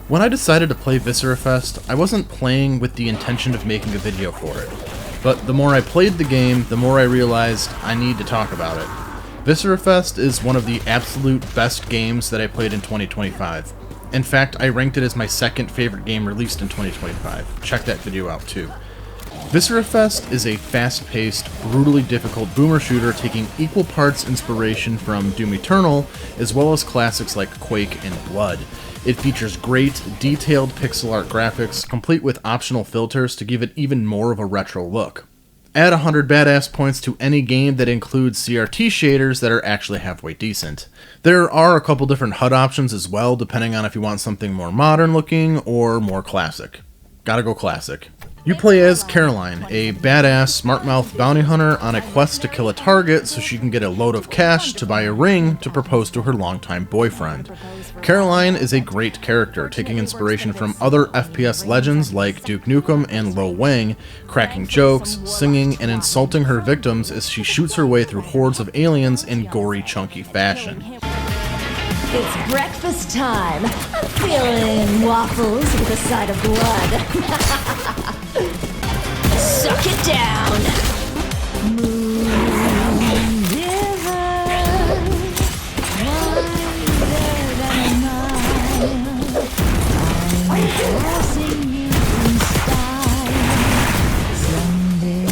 When I decided to play Viscerafest, I wasn't playing with the intention of making a video for it. But the more I played the game, the more I realized I need to talk about it. Viscerafest is one of the absolute best games that I played in 2025. In fact, I ranked it as my second favorite game released in 2025. Check that video out too. Viscerafest is a fast-paced, brutally difficult boomer shooter taking equal parts inspiration from Doom Eternal, as well as classics like Quake and Blood. It features great, detailed pixel art graphics, complete with optional filters to give it even more of a retro look. Add 100 badass points to any game that includes CRT shaders that are actually halfway decent. There are a couple different HUD options as well, depending on if you want something more modern looking or more classic. Gotta go classic. You play as Caroline, a badass, smart-mouthed bounty hunter on a quest to kill a target so she can get a load of cash to buy a ring to propose to her longtime boyfriend. Caroline is a great character, taking inspiration from other FPS legends like Duke Nukem and Lo Wang, cracking jokes, singing, and insulting her victims as she shoots her way through hordes of aliens in gory, chunky fashion. It's breakfast time. I'm feeling waffles with a side of blood. Suck it down. Moon river, wider than a mile. I'm crossing you in style someday.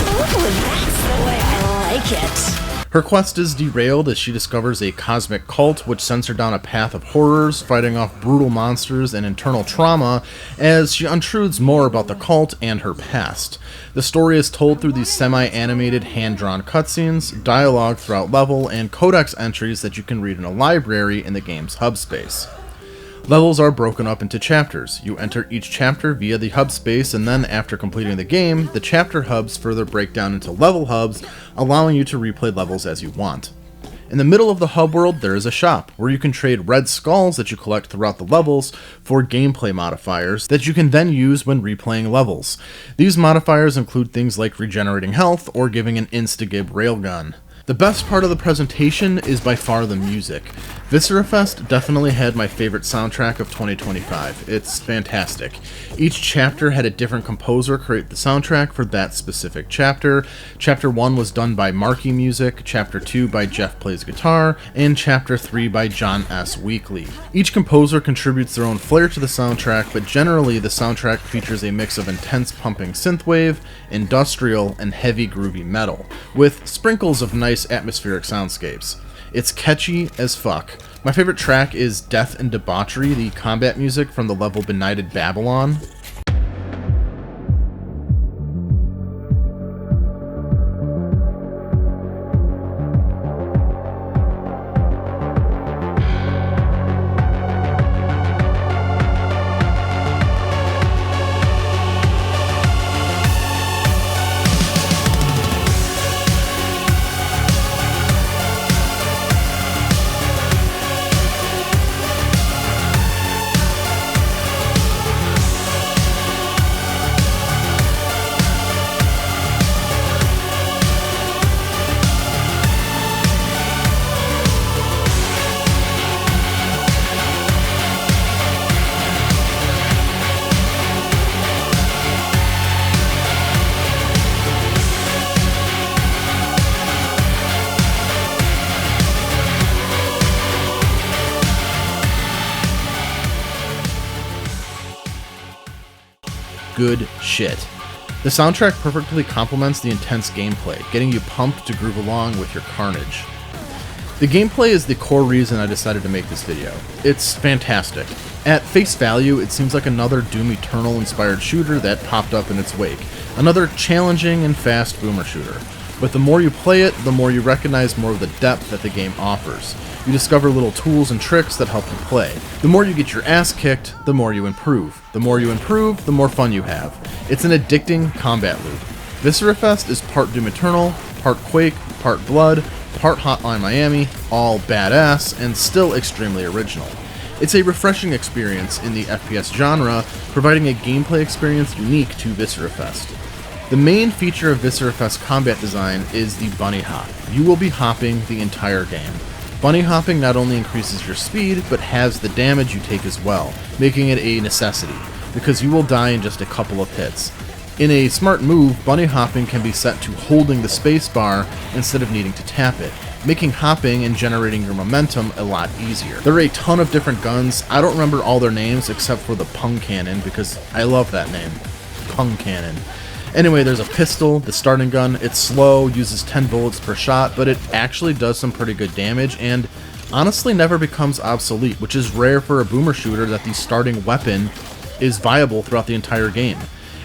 Ooh, that's the way I like it. Her quest is derailed as she discovers a cosmic cult which sends her down a path of horrors, fighting off brutal monsters and internal trauma as she untruths more about the cult and her past. The story is told through these semi-animated, hand-drawn cutscenes, dialogue throughout level, and codex entries that you can read in a library in the game's hub space. Levels are broken up into chapters. You enter each chapter via the hub space, and then after completing the game, the chapter hubs further break down into level hubs, allowing you to replay levels as you want. In the middle of the hub world, there is a shop, where you can trade red skulls that you collect throughout the levels for gameplay modifiers that you can then use when replaying levels. These modifiers include things like regenerating health or giving an insta-gib railgun. The best part of the presentation is by far the music. Viscerafest definitely had my favorite soundtrack of 2025. It's fantastic. Each chapter had a different composer create the soundtrack for that specific chapter. Chapter 1 was done by Marquee Music, Chapter 2 by Jeff Plays Guitar, and Chapter 3 by John S. Weekly. Each composer contributes their own flair to the soundtrack, but generally the soundtrack features a mix of intense pumping synthwave, industrial, and heavy groovy metal, with sprinkles of nice atmospheric soundscapes. It's catchy as fuck. My favorite track is Death and Debauchery, the combat music from the level Benighted Babylon. Good shit. The soundtrack perfectly complements the intense gameplay, getting you pumped to groove along with your carnage. The gameplay is the core reason I decided to make this video. It's fantastic. At face value, it seems like another Doom Eternal inspired shooter that popped up in its wake. Another challenging and fast boomer shooter. But the more you play it, the more you recognize more of the depth that the game offers. You discover little tools and tricks that help you play. The more you get your ass kicked, the more you improve. The more you improve, the more fun you have. It's an addicting combat loop. Viscerafest is part Doom Eternal, part Quake, part Blood, part Hotline Miami, all badass, and still extremely original. It's a refreshing experience in the FPS genre, providing a gameplay experience unique to Viscerafest. The main feature of Viscerafest combat design is the bunny hop. You will be hopping the entire game. Bunny hopping not only increases your speed, but halves the damage you take as well, making it a necessity, because you will die in just a couple of hits. In a smart move, bunny hopping can be set to holding the spacebar instead of needing to tap it, making hopping and generating your momentum a lot easier. There are a ton of different guns. I don't remember all their names except for the Pung Cannon, because I love that name. Pung Cannon. Anyway, there's a pistol, the starting gun. It's slow, uses 10 bullets per shot, but it actually does some pretty good damage and honestly never becomes obsolete, which is rare for a boomer shooter that the starting weapon is viable throughout the entire game.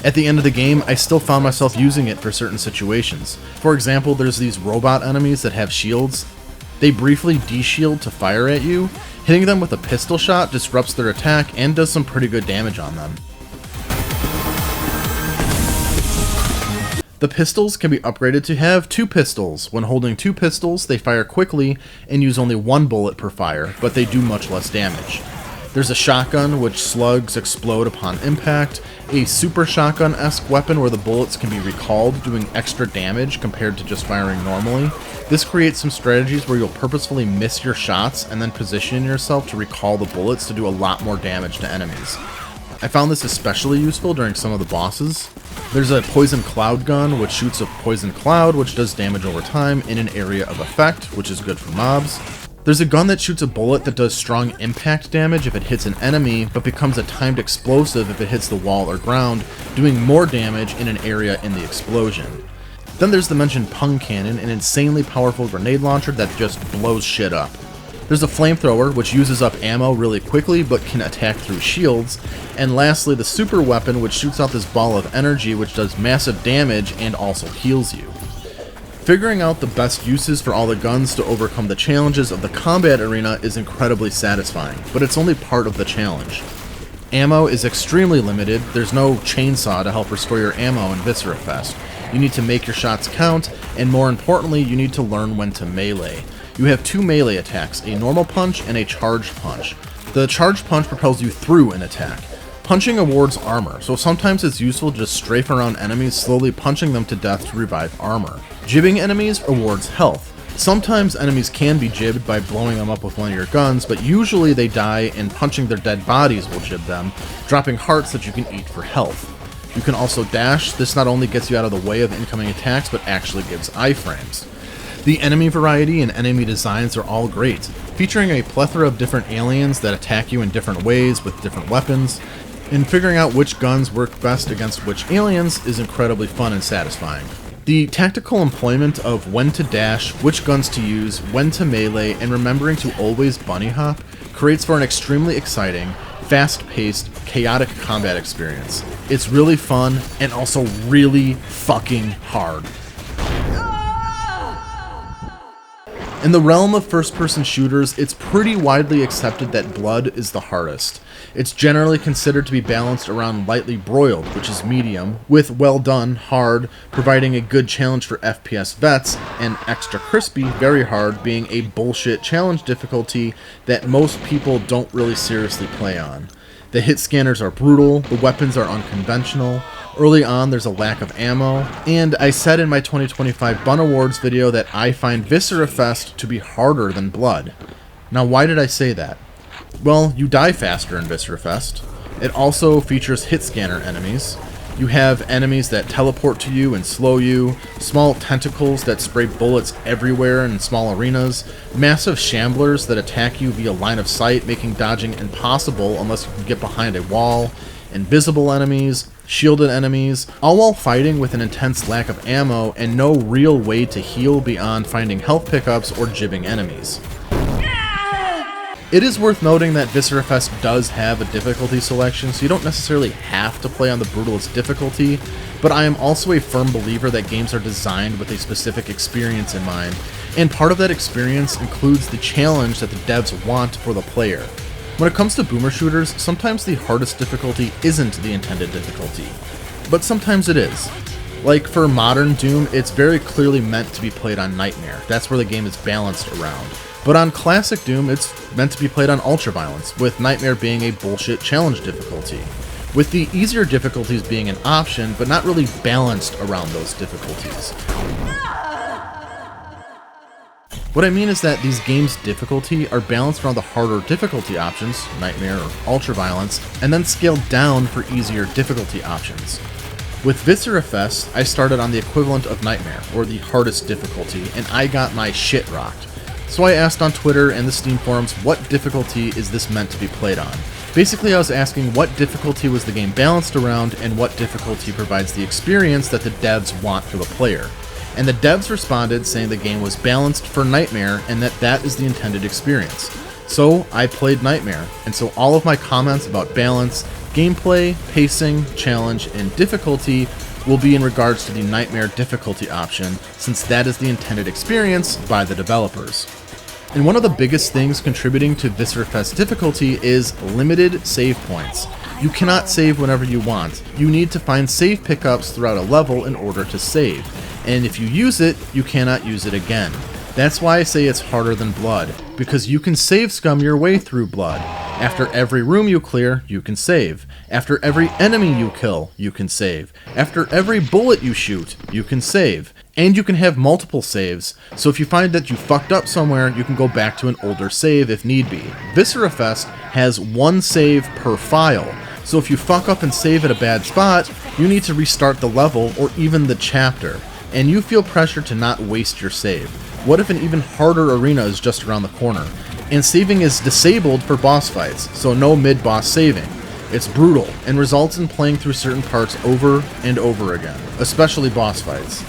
At the end of the game, I still found myself using it for certain situations. For example, there's these robot enemies that have shields. They briefly de-shield to fire at you. Hitting them with a pistol shot disrupts their attack and does some pretty good damage on them. The pistols can be upgraded to have 2 pistols. When holding 2 pistols, they fire quickly and use only 1 bullet per fire, but they do much less damage. There's a shotgun, which slugs explode upon impact, a super shotgun-esque weapon where the bullets can be recalled, doing extra damage compared to just firing normally. This creates some strategies where you'll purposefully miss your shots and then position yourself to recall the bullets to do a lot more damage to enemies. I found this especially useful during some of the bosses. There's a poison cloud gun, which shoots a poison cloud, which does damage over time in an area of effect, which is good for mobs. There's a gun that shoots a bullet that does strong impact damage if it hits an enemy, but becomes a timed explosive if it hits the wall or ground, doing more damage in an area in the explosion. Then there's the mentioned Pung Cannon, an insanely powerful grenade launcher that just blows shit up. There's a flamethrower, which uses up ammo really quickly but can attack through shields. And lastly, the super weapon, which shoots out this ball of energy which does massive damage and also heals you. Figuring out the best uses for all the guns to overcome the challenges of the combat arena is incredibly satisfying, but it's only part of the challenge. Ammo is extremely limited. There's no chainsaw to help restore your ammo in Viscerafest. You need to make your shots count, and more importantly, you need to learn when to melee. You have 2 melee attacks, a normal punch and a charged punch. The charged punch propels you through an attack. Punching awards armor, so sometimes it's useful to just strafe around enemies, slowly punching them to death to revive armor. Jibbing enemies awards health. Sometimes enemies can be jibbed by blowing them up with one of your guns, but usually they die and punching their dead bodies will jib them, dropping hearts that you can eat for health. You can also dash. This not only gets you out of the way of incoming attacks, but actually gives iframes. The enemy variety and enemy designs are all great, featuring a plethora of different aliens that attack you in different ways with different weapons, and figuring out which guns work best against which aliens is incredibly fun and satisfying. The tactical employment of when to dash, which guns to use, when to melee, and remembering to always bunny hop creates for an extremely exciting, fast-paced, chaotic combat experience. It's really fun and also really fucking hard. In the realm of first-person shooters, it's pretty widely accepted that blood is the hardest. It's generally considered to be balanced around lightly broiled, which is medium, with well done, hard, providing a good challenge for FPS vets, and extra crispy, very hard, being a bullshit challenge difficulty that most people don't really seriously play on. The hit scanners are brutal, the weapons are unconventional, early on there's a lack of ammo, and I said in my 2025 Bun Awards video that I find Viscerafest to be harder than Blood. Now why did I say that? Well, you die faster in Viscerafest. It also features hit scanner enemies. You have enemies that teleport to you and slow you, small tentacles that spray bullets everywhere in small arenas, massive shamblers that attack you via line of sight, making dodging impossible unless you can get behind a wall, invisible enemies, shielded enemies, all while fighting with an intense lack of ammo and no real way to heal beyond finding health pickups or jibbing enemies. It is worth noting that Viscerafest does have a difficulty selection, so you don't necessarily have to play on the brutalist difficulty, but I am also a firm believer that games are designed with a specific experience in mind, and part of that experience includes the challenge that the devs want for the player. When it comes to boomer shooters, sometimes the hardest difficulty isn't the intended difficulty, but sometimes it is. Like for modern Doom, it's very clearly meant to be played on Nightmare. That's where the game is balanced around. But on classic Doom, it's meant to be played on Ultraviolence, with Nightmare being a bullshit challenge difficulty, with the easier difficulties being an option, but not really balanced around those difficulties. What I mean is that these games' difficulty are balanced around the harder difficulty options, Nightmare or Ultraviolence, and then scaled down for easier difficulty options. With Viscerafest, I started on the equivalent of Nightmare, or the hardest difficulty, and I got my shit rocked. So I asked on Twitter and the Steam forums, what difficulty is this meant to be played on? Basically, I was asking what difficulty was the game balanced around, and what difficulty provides the experience that the devs want for the player. And the devs responded saying the game was balanced for Nightmare and that is the intended experience. So I played Nightmare, and so all of my comments about balance, gameplay, pacing, challenge, and difficulty will be in regards to the Nightmare difficulty option, since that is the intended experience by the developers. And one of the biggest things contributing to Viscerafest difficulty is limited save points. You cannot save whenever you want. You need to find save pickups throughout a level in order to save. And if you use it, you cannot use it again. That's why I say it's harder than Blood, because you can save scum your way through Blood. After every room you clear, you can save. After every enemy you kill, you can save. After every bullet you shoot, you can save. And you can have multiple saves, so if you find that you fucked up somewhere, you can go back to an older save if need be. Viscerafest has one save per file, so if you fuck up and save at a bad spot, you need to restart the level or even the chapter, and you feel pressure to not waste your save. What if an even harder arena is just around the corner? And saving is disabled for boss fights, so no mid-boss saving. It's brutal, and results in playing through certain parts over and over again, especially boss fights.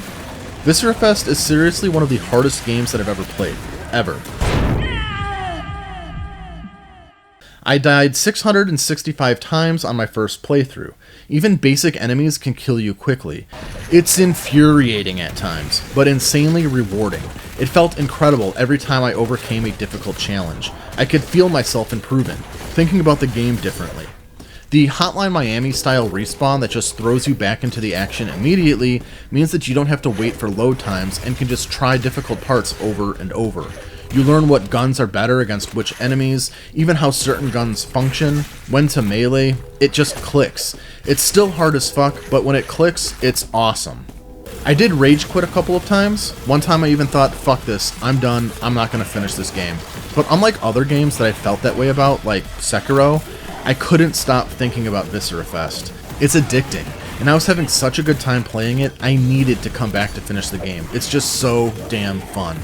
Viscerafest is seriously one of the hardest games that I've ever played, ever. I died 665 times on my first playthrough. Even basic enemies can kill you quickly. It's infuriating at times, but insanely rewarding. It felt incredible every time I overcame a difficult challenge. I could feel myself improving, thinking about the game differently. The Hotline Miami style respawn that just throws you back into the action immediately means that you don't have to wait for load times and can just try difficult parts over and over. You learn what guns are better against which enemies, even how certain guns function, when to melee. It just clicks. It's still hard as fuck, but when it clicks, it's awesome. I did rage quit a couple of times. One time I even thought, fuck this, I'm done, I'm not gonna finish this game. But unlike other games that I felt that way about, like Sekiro, I couldn't stop thinking about Viscerafest. It's addicting, and I was having such a good time playing it, I needed to come back to finish the game. It's just so damn fun.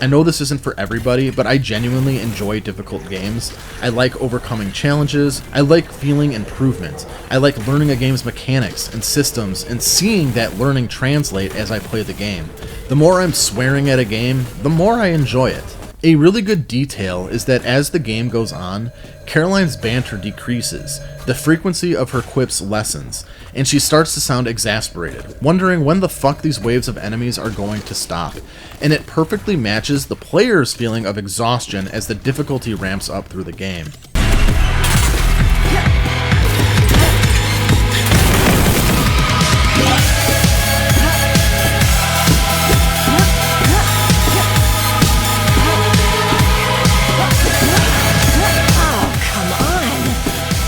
I know this isn't for everybody, but I genuinely enjoy difficult games. I like overcoming challenges, I like feeling improvement, I like learning a game's mechanics and systems and seeing that learning translate as I play the game. The more I'm swearing at a game, the more I enjoy it. A really good detail is that as the game goes on, Caroline's banter decreases, the frequency of her quips lessens, and she starts to sound exasperated, wondering when the fuck these waves of enemies are going to stop, and it perfectly matches the player's feeling of exhaustion as the difficulty ramps up through the game.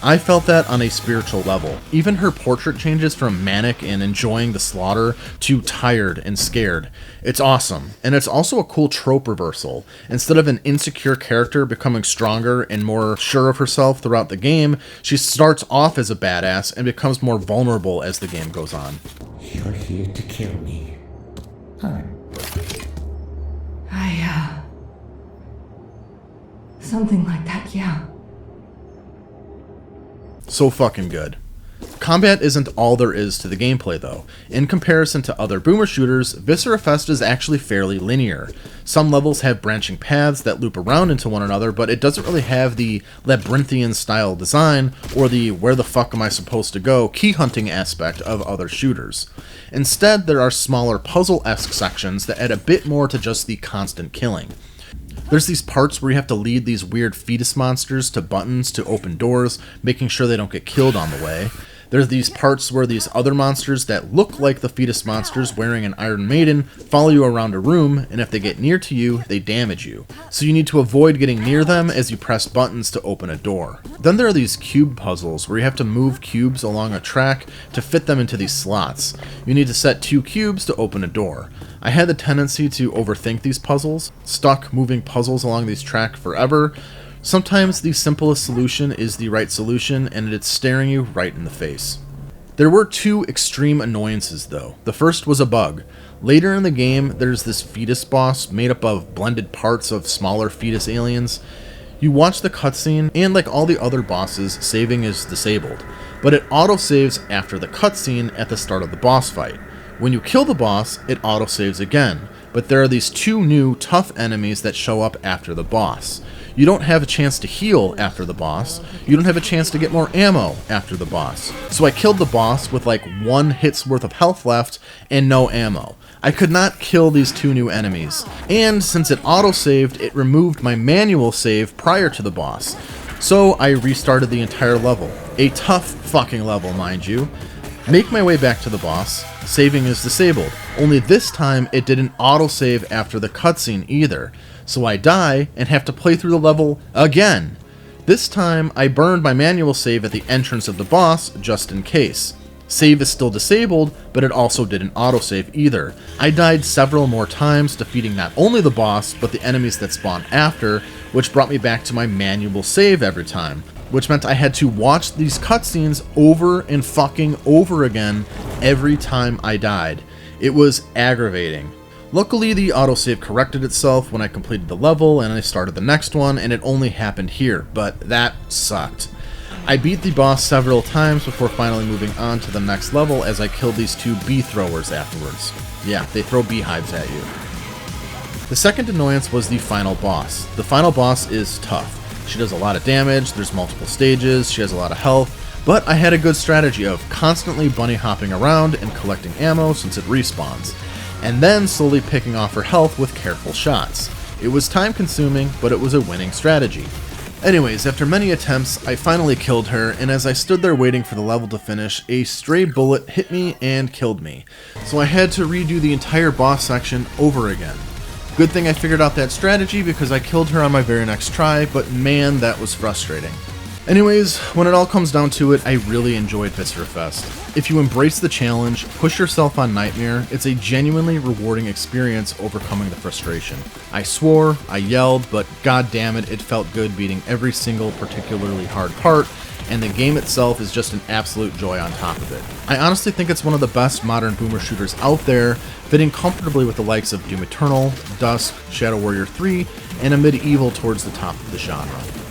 I felt that on a spiritual level. Even her portrait changes from manic and enjoying the slaughter to tired and scared. It's awesome, and it's also a cool trope reversal. Instead of an insecure character becoming stronger and more sure of herself throughout the game, she starts off as a badass and becomes more vulnerable as the game goes on. You're here to kill me. Huh. Something like that, yeah. So fucking good. Combat isn't all there is to the gameplay though. In comparison to other boomer shooters, Viscerafest is actually fairly linear. Some levels have branching paths that loop around into one another, but it doesn't really have the labyrinthian style design or the where the fuck am I supposed to go key hunting aspect of other shooters. Instead, there are smaller puzzle-esque sections that add a bit more to just the constant killing. There's these parts where you have to lead these weird fetus monsters to buttons to open doors, making sure they don't get killed on the way. There's these parts where these other monsters that look like the fetus monsters wearing an Iron Maiden follow you around a room, and if they get near to you, they damage you. So you need to avoid getting near them as you press buttons to open a door. Then there are these cube puzzles where you have to move cubes along a track to fit them into these slots. You need to set 2 cubes to open a door. I had the tendency to overthink these puzzles, stuck moving puzzles along these tracks forever. Sometimes the simplest solution is the right solution, and it's staring you right in the face. There were 2 extreme annoyances though. The first was a bug. Later in the game, there's this fetus boss made up of blended parts of smaller fetus aliens. You watch the cutscene, and like all the other bosses, saving is disabled, but it autosaves after the cutscene at the start of the boss fight. When you kill the boss, it autosaves again, but there are these 2 new tough enemies that show up after the boss. You don't have a chance to heal after the boss. You don't have a chance to get more ammo after the boss. So I killed the boss with like 1 hit's worth of health left and no ammo. I could not kill these 2 new enemies. And since it autosaved, it removed my manual save prior to the boss. So I restarted the entire level. A tough fucking level, mind you. Make my way back to the boss. Saving is disabled. Only this time it didn't autosave after the cutscene either. So I die and have to play through the level again. This time I burned my manual save at the entrance of the boss just in case. Save is still disabled, but it also didn't autosave either. I died several more times, defeating not only the boss, but the enemies that spawned after, which brought me back to my manual save every time, which meant I had to watch these cutscenes over and fucking over again every time I died. It was aggravating. Luckily, the autosave corrected itself when I completed the level and I started the next one, and it only happened here, but that sucked. I beat the boss several times before finally moving on to the next level as I killed these 2 bee throwers afterwards. Yeah, they throw beehives at you. The second annoyance was the final boss. The final boss is tough. She does a lot of damage, there's multiple stages, she has a lot of health, but I had a good strategy of constantly bunny hopping around and collecting ammo since it respawns, and then slowly picking off her health with careful shots. It was time consuming, but it was a winning strategy. Anyways, after many attempts, I finally killed her, and as I stood there waiting for the level to finish, a stray bullet hit me and killed me. So I had to redo the entire boss section over again. Good thing I figured out that strategy because I killed her on my very next try, but man, that was frustrating. Anyways, when it all comes down to it, I really enjoyed Viscerafest. If you embrace the challenge, push yourself on Nightmare, it's a genuinely rewarding experience overcoming the frustration. I swore, I yelled, but god damn it, it felt good beating every single particularly hard part, and the game itself is just an absolute joy on top of it. I honestly think it's one of the best modern boomer shooters out there, fitting comfortably with the likes of Doom Eternal, Dusk, Shadow Warrior 3, and a medieval towards the top of the genre.